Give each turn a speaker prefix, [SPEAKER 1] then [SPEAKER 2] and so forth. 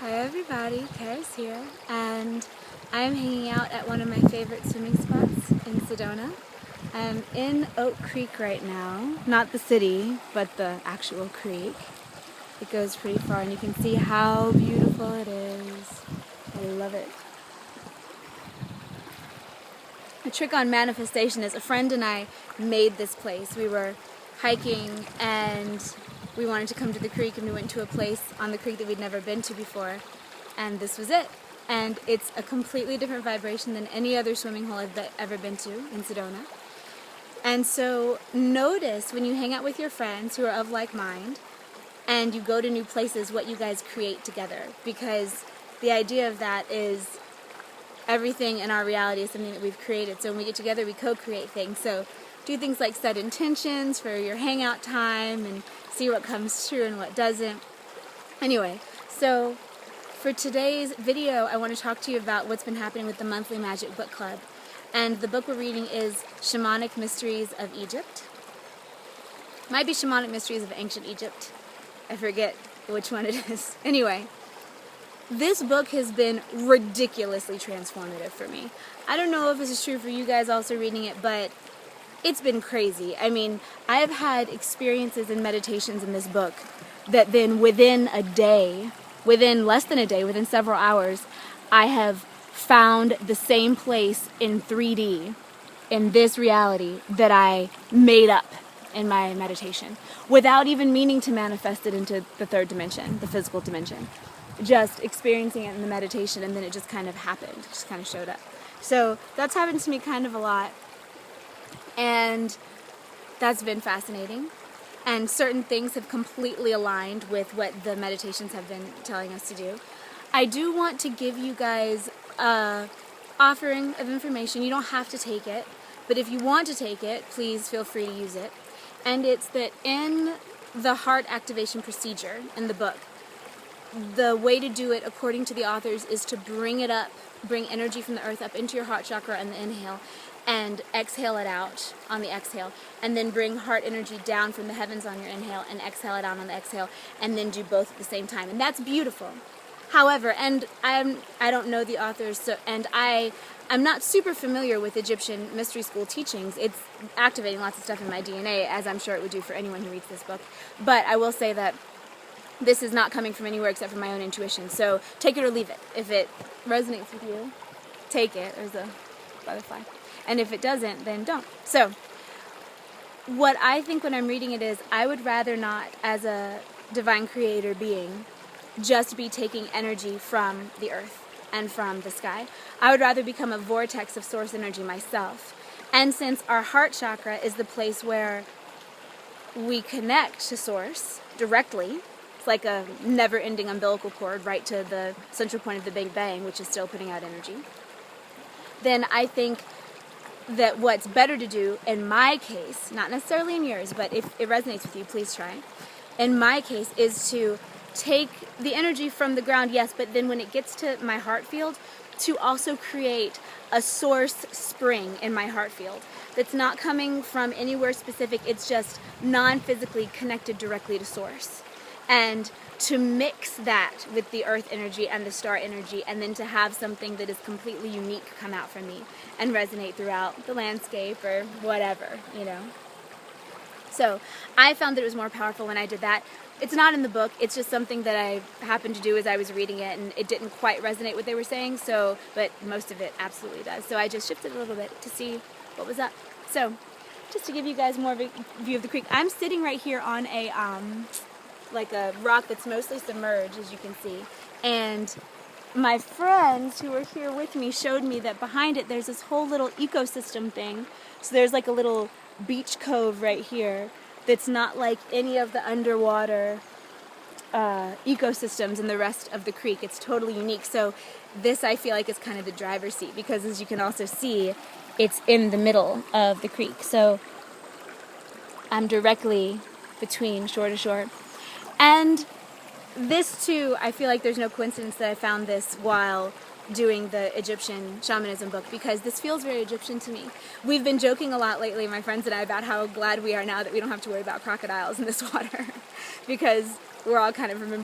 [SPEAKER 1] Hi everybody, Karis here, and I'm hanging out at one of my favorite swimming spots in Sedona. I'm in Oak Creek right now, not the city, but the actual creek. It goes pretty far and you can see how beautiful it is. I love it. The trick on manifestation is a friend and I made this place. We were hiking and we wanted to come to the creek, and we went to a place on the creek that we'd never been to before, and this was it. And it's a completely different vibration than any other swimming hole I've ever been to in Sedona. And so notice when you hang out with your friends who are of like mind and you go to new places what you guys create together, because the idea of that is everything in our reality is something that we've created. So when we get together, we co-create things. So do things like set intentions for your hangout time and see what comes true and what doesn't. Anyway, so for today's video, I want to talk to you about what's been happening with the monthly Magic Book Club. And the book we're reading is Shamanic Mysteries of Egypt. Might be Shamanic Mysteries of Ancient Egypt. I forget which one it is. Anyway, this book has been ridiculously transformative for me. I don't know if this is true for you guys also reading it, but it's been crazy. I mean, I have had experiences and meditations in this book that then within a day, within less than a day, within several hours, I have found the same place in 3D, in this reality, that I made up in my meditation, without even meaning to manifest it into the third dimension, the physical dimension. Just experiencing it in the meditation, and then it just kind of happened, it just kind of showed up. So that's happened to me kind of a lot. And that's been fascinating. And certain things have completely aligned with what the meditations have been telling us to do. I do want to give you guys an offering of information. You don't have to take it, but if you want to take it, please feel free to use it. And it's that in the heart activation procedure in the book, the way to do it, according to the authors, is to bring it up, bring energy from the earth up into your heart chakra on the inhale, and exhale it out on the exhale, and then bring heart energy down from the heavens on your inhale and exhale it out on the exhale, and then do both at the same time, and that's beautiful. However, and I don't know the authors, so, and I'm not super familiar with Egyptian mystery school teachings. It's activating lots of stuff in my DNA, as I'm sure it would do for anyone who reads this book, but I will say that this is not coming from anywhere except from my own intuition, so take it or leave it. If it resonates with you, take it. There's a butterfly. And if it doesn't, then don't. So, what I think when I'm reading it is, I would rather not, as a divine creator being, just be taking energy from the earth and from the sky. I would rather become a vortex of source energy myself. And since our heart chakra is the place where we connect to source directly, it's like a never-ending umbilical cord right to the central point of the Big Bang, which is still putting out energy, then I think that what's better to do, in my case, not necessarily in yours, but if it resonates with you, please try. In my case, is to take the energy from the ground, yes, but then when it gets to my heart field, to also create a source spring in my heart field that's not coming from anywhere specific, it's just non-physically connected directly to source. And to mix that with the earth energy and the star energy, and then to have something that is completely unique come out from me and resonate throughout the landscape or whatever, you know. So I found that it was more powerful when I did that. It's not in the book, it's just something that I happened to do as I was reading it, and it didn't quite resonate with what they were saying, so, but most of it absolutely does. So I just shifted a little bit to see what was up. So just to give you guys more of a view of the creek, I'm sitting right here on a like a rock that's mostly submerged, as you can see, and my friends who were here with me showed me that behind it there's this whole little ecosystem thing. So there's like a little beach cove right here that's not like any of the underwater ecosystems in the rest of the creek. It's totally unique. So this, I feel like, is kind of the driver's seat, because as you can also see, it's in the middle of the creek. So I'm directly between shore to shore. And this too, I feel like there's no coincidence that I found this while doing the Egyptian shamanism book, because this feels very Egyptian to me. We've been joking a lot lately, my friends and I, about how glad we are now that we don't have to worry about crocodiles in this water, because we're all kind of remembering